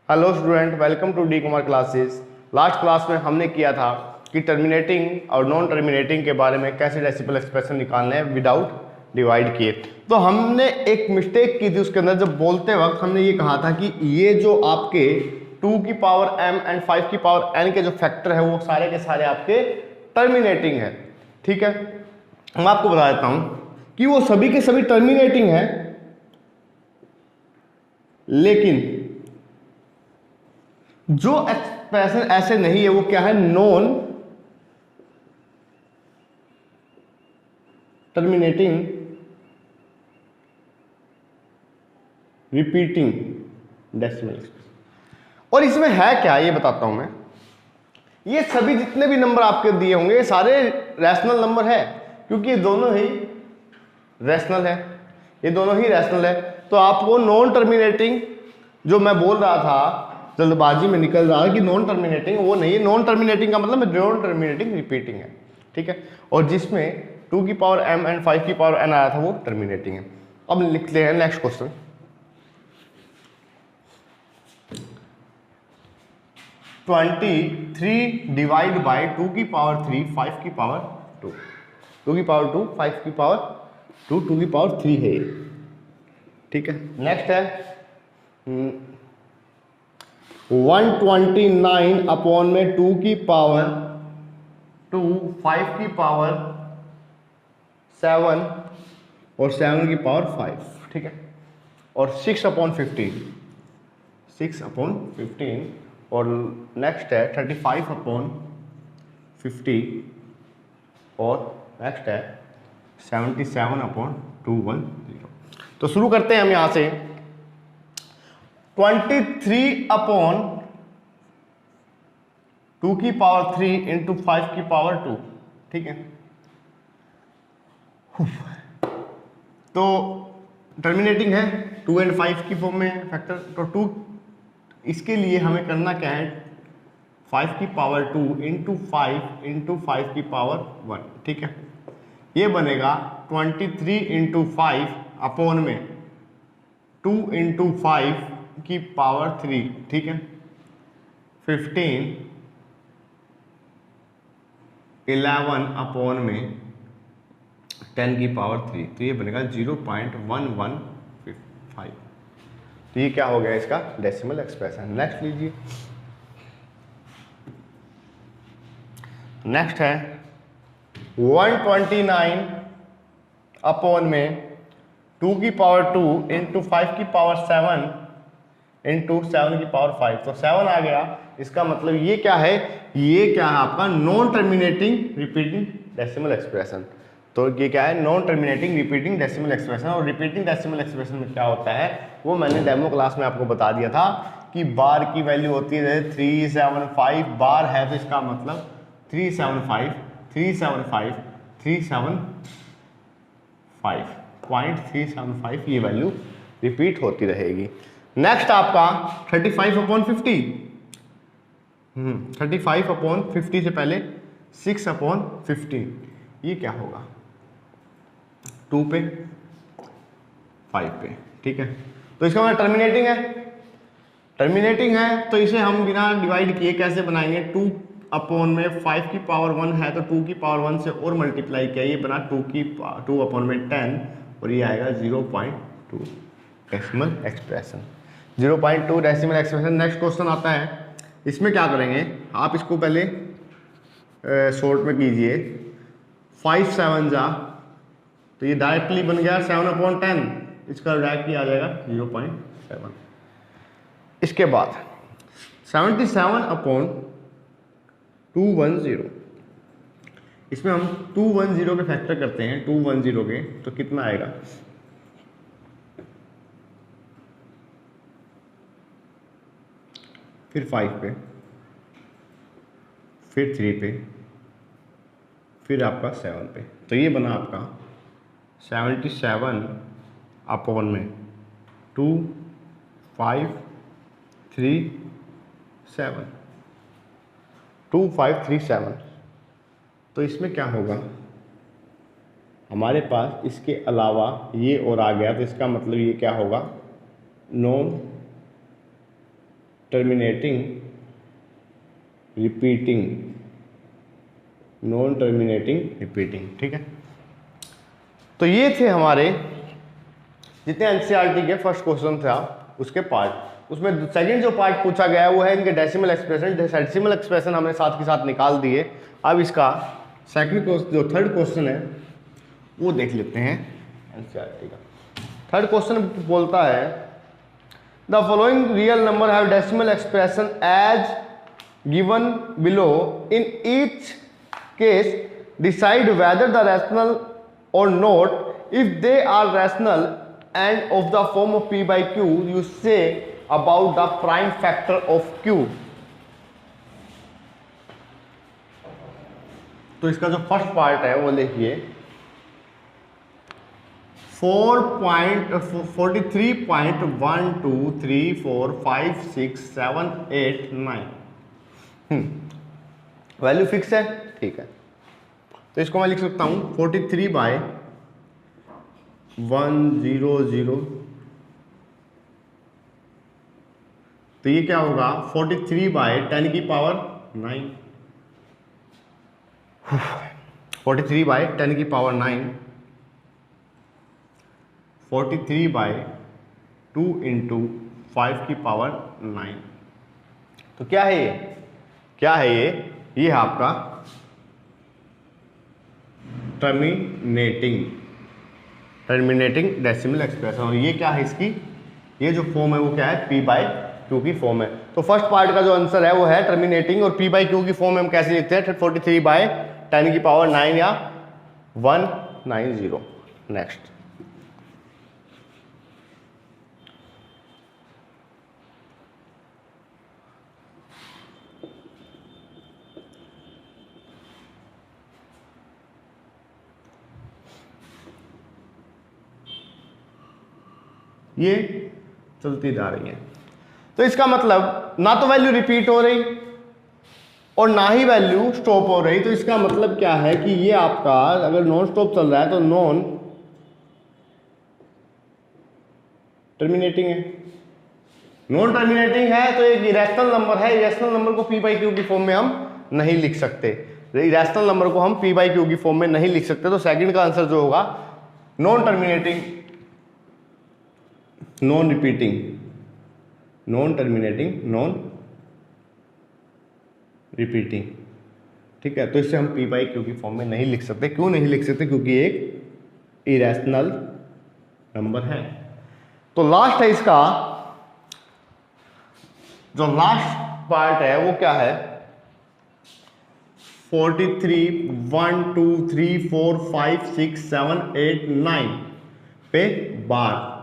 Hello student, welcome to D Kumar classes. Last class में हमने किया था कि टर्मिनेटिंग और नॉन टर्मिनेटिंग के बारे में कैसे डेसिमल एक्सप्रेशन निकालने हैं विदाउट डिवाइड किए। तो हमने एक मिस्टेक की थी उसके अंदर, जब बोलते वक्त हमने ये कहा था कि ये जो आपके 2 की पावर m एंड 5 की पावर n के जो फैक्टर है वो सारे के सारे आपके टर्मिनेटिंग है। ठीक है, मैं आपको बता देता हूं कि वो सभी के सभी टर्मिनेटिंग है, लेकिन जो एक्सप्रेशन ऐसे नहीं है वो क्या है, non terminating repeating decimal expression. और इसमें है क्या ये बताता हूं मैं। ये सभी जितने भी नंबर आपके दिए होंगे ये सारे रैशनल नंबर है, क्योंकि ये दोनों ही रैशनल है, ये दोनों ही रैशनल है। तो आपको नॉन टर्मिनेटिंग जो मैं बोल रहा था, जल्दबाजी में निकल रहा है कि नॉन टर्मिनेटिंग, वो नहीं है। नॉन टर्मिनेटिंग का मतलब नॉन टर्मिनेटिंग रिपीटिंग है। ठीक है, और जिसमें 2 की पावर m एंड 5 की पावर n आया था वो टर्मिनेटिंग है। अब लिखते हैं नेक्स्ट क्वेश्चन। डिवाइड बाई 2 की पावर 3 5 की पावर 2, 2 की पावर 2 5 की पावर 2 2 की पावर 3 है। ठीक है, नेक्स्ट है 129 अपॉन में 2 की पावर 2 5 की पावर 7 और 7 की पावर 5। ठीक है, और 6 अपॉन 15, 6 अपॉन 15, और नेक्स्ट है 35 अपॉन 50, और नेक्स्ट है 77 अपॉन 210। तो शुरू करते हैं हम यहां से। 23 अपॉन 2 की पावर 3 इंटू 5 की पावर 2। ठीक है, तो टर्मिनेटिंग है, 2 एंड 5 की फॉर्म में फैक्टर। तो 2 इसके लिए हमें करना क्या है, 5 की पावर 2 इंटू 5 की पावर 1। ठीक है, ये बनेगा 23 इंटू 5 अपॉन में 2 इंटू 5 की पावर 3। ठीक है, 15 11 अपॉन में 10 की पावर 3। तो ये बनेगा 0.1155। तो ये क्या हो गया इसका डेसिमल एक्सप्रेशन। नेक्स्ट लीजिए, नेक्स्ट है 129 अपॉन में 2 की पावर 2 इंटू 5 की पावर 7 इंटू 7 की पावर 5। तो 7 आ गया, इसका मतलब ये क्या है, ये क्या है आपका non terminating repeating decimal expression. तो ये क्या है, non terminating repeating decimal expression. और रिपीटिंग डेसिमल एक्सप्रेशन में क्या होता है वो मैंने डेमो क्लास में आपको बता दिया था कि बार की वैल्यू होती है 375। बार है तो इसका मतलब 375 375 375.375 ये वैल्यू रिपीट होती रहेगी। नेक्स्ट आपका 35 अपॉन 50, 35 अपॉन 50 से पहले 6 अपॉन 15, ये क्या होगा 2 पे 5 पे। ठीक है, तो इसका मतलब टर्मिनेटिंग है, टर्मिनेटिंग है। तो इसे हम बिना डिवाइड किए कैसे बनाएंगे, 2 अपॉन में 5 की पावर 1 है तो 2 की पावर 1 से और मल्टीप्लाई किया, ये बना 2 अपॉन में 10, और ये आएगा 0.2 decimal expression, 0.2 decimal expression. Next question आता है, इसमें क्या करेंगे आप इसको पहले शॉर्ट में कीजिए। 5 7 जा, तो ये डायरेक्टली बन गया 7/10, इसका डायरेक्टली आ जाएगा 0.7। इसके बाद 77 अपॉन 210, इसमें हम 210 के फैक्टर करते हैं, 210 के, तो कितना आएगा, फिर 5 पे, फिर 3 पे, फिर आपका 7 पे। तो ये बना आपका 77 अपॉन में 2 5 3 7, 2 5 3 7। तो इसमें क्या होगा, हमारे पास इसके अलावा ये और आ गया, तो इसका मतलब ये क्या होगा, non terminating repeating, non terminating repeating. ठीक है, तो ये थे हमारे जितने एनसीईआरटी के फर्स्ट क्वेश्चन था उसके पार्ट। उसमें सेकंड जो पार्ट पूछा गया है वो है इनके डेसिमल एक्सप्रेशन। डेसिमल एक्सप्रेशन हमने साथ के साथ निकाल दिए। अब इसका सेकंड जो थर्ड क्वेश्चन है वो देख लेते हैं एनसीईआरटी का। थर्ड क्वेश्चन बोलता है the following real number have decimal expression as given below, in each case decide whether the rational और not. If they are rational and of the form of p by q, you say about the prime factor of q। तो इसका जो first part है वो लिखिए 4.43.123456789। Value fix है, ठीक है। तो इसको मैं लिख सकता हूं 43/100। तो ये क्या होगा 43/10⁹। 43/10⁹ 43/2 × 5⁹9। तो क्या है ये, क्या है ये है आपका टर्मिनेटिंग डेसिमल एक्सप्रेशन। और ये क्या है इसकी, ये जो फॉर्म है वो क्या है p/q की फॉर्म है। तो फर्स्ट पार्ट का जो आंसर है वो है टर्मिनेटिंग, और p/q की फॉर्म में हम कैसे लिखते हैं 43/10⁹ या 190। नेक्स्ट, ये चलती जा रही है। तो इसका मतलब ना तो वैल्यू रिपीट हो रही और ना ही वैल्यू स्टॉप हो रही। तो इसका मतलब क्या है कि ये आपका अगर नॉन स्टॉप चल रहा है तो नॉन टर्मिनेटिंग है। नॉन टर्मिनेटिंग है तो एक इरेशनल नंबर है। इरेशनल नंबर को p/q की फॉर्म में हम नहीं लिख सकते। इरेशनल नंबर को हम p/q की फॉर्म में नहीं लिख सकते। तो सेकंड का आंसर जो होगा non terminating, non repeating, non terminating, non repeating. ठीक है, तो इसे हम p/q की फॉर्म में नहीं लिख सकते। क्यों नहीं लिख सकते? क्योंकि एक इरेशनल नंबर है। तो लास्ट है इसका, जो लास्ट पार्ट है वो क्या है 43/123456789 पे बार।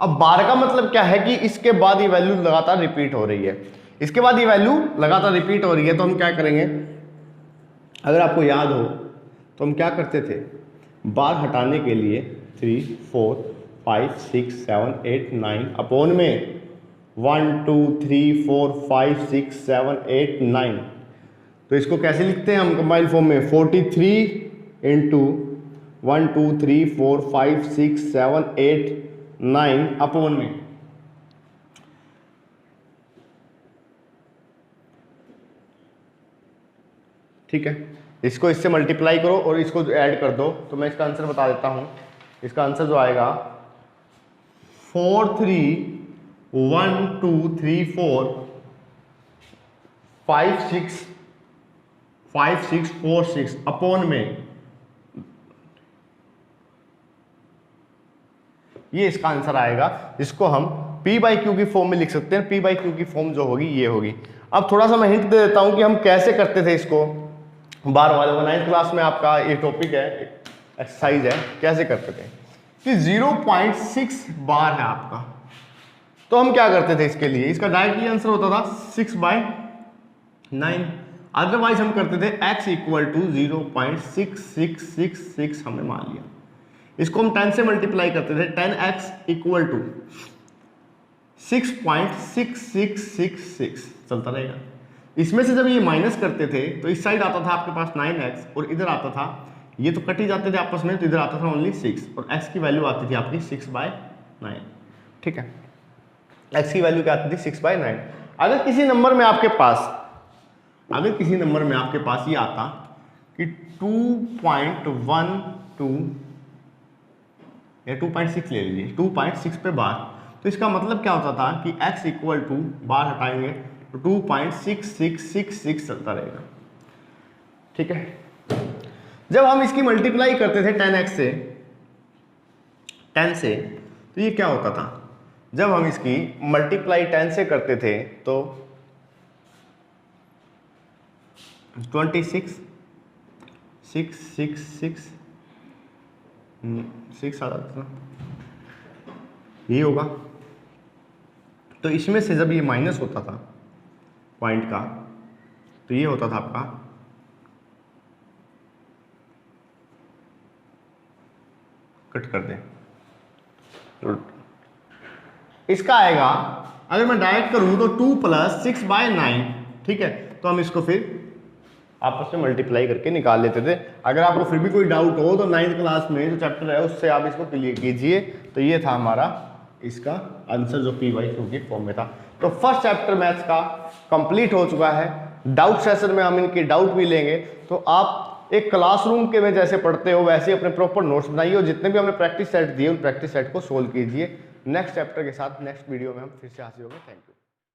अब बार का मतलब क्या है कि इसके बाद ये वैल्यू लगातार रिपीट हो रही है। इसके बाद ये वैल्यू लगातार रिपीट हो रही है। तो हम क्या करेंगे, अगर आपको याद हो तो हम क्या करते थे, बार हटाने के लिए 3 4 5 6 7 8 9 अपॉन में 1 2 3 4 5 6 7 8 9। तो इसको कैसे लिखते हैं हम कंबाइंड फॉर्म में 43 × 1 2 3 4 5 6 7 8 9 अपॉन में ठीक है। इसको इससे मल्टीप्लाई करो और इसको ऐड कर दो। तो मैं इसका आंसर बता देता हूं। इसका आंसर जो आएगा 4312345646 अपॉन में ये इसका आंसर आएगा, जिसको हम p/q की फॉर्म में लिख सकते हैं। p/q की फॉर्म जो होगी ये होगी। अब थोड़ा सा मैं हिंट दे देता हूं कि हम कैसे करते थे इसको। बार वाले 9th क्लास में आपका ये टॉपिक है, एक्सरसाइज है, कैसे करते थे कि 0.6 बार है आपका। तो हम क्या करते थे इसके लिए, इसका डायरेक्टली आंसर होता था 6/9। अदरवाइज हम करते थे x = 0.6666 हमने मान लिया। इसको हम 10 से मल्टीप्लाई करते थे, 10x = 6.6666 चलता रहेगा। इसमें से जब ये माइनस करते थे तो इस साइड आता था आपके पास 9x और इधर आता था, ये तो कट ही जाते थे आपस में, तो इधर आता था ओनली 6 और x की वैल्यू आती थी आपकी 6/9। ठीक है, x की वैल्यू क्या आती थी 6/9। अगर किसी नंबर में आपके पास ये आता कि 2.12 या 2.6 ले लीजिए, 2.6 पे बार, तो इसका मतलब क्या होता था कि x इक्वल टू, बार हटाएंगे तो 2.6666 चलता रहेगा। ठीक है, जब हम इसकी मल्टीप्लाई करते थे 10x से, 10 से, तो ये क्या होता था, जब हम इसकी मल्टीप्लाई 10 से करते थे तो 6 आ जाता था, यही होगा। तो इसमें से जब ये माइनस होता था पॉइंट का, तो ये होता था आपका कट कर दें, इसका आएगा, अगर मैं डायरेक्ट करूं तो 2 + 6/9। ठीक है, तो हम इसको फिर आपस में मल्टीप्लाई करके निकाल लेते थे। अगर आपको फिर भी कोई डाउट हो तो 9th क्लास में जो चैप्टर है उससे आप इसको क्लियर कीजिए। तो ये था हमारा इसका आंसर जो P/Q के फॉर्म में था। तो फर्स्ट चैप्टर मैथ्स का कंप्लीट हो चुका है। डाउट सेशन में हम इनके डाउट भी लेंगे। तो आप एक क्लासरूम के में जैसे पढ़ते हो वैसे अपने प्रॉपर नोट्स बनाइए और जितने भी हमने प्रैक्टिस सेट दिए उन प्रैक्टिस सेट को सोल्व कीजिए। नेक्स्ट चैप्टर के साथ नेक्स्ट वीडियो में हम फिर से हाजिर होंगे। Thank you.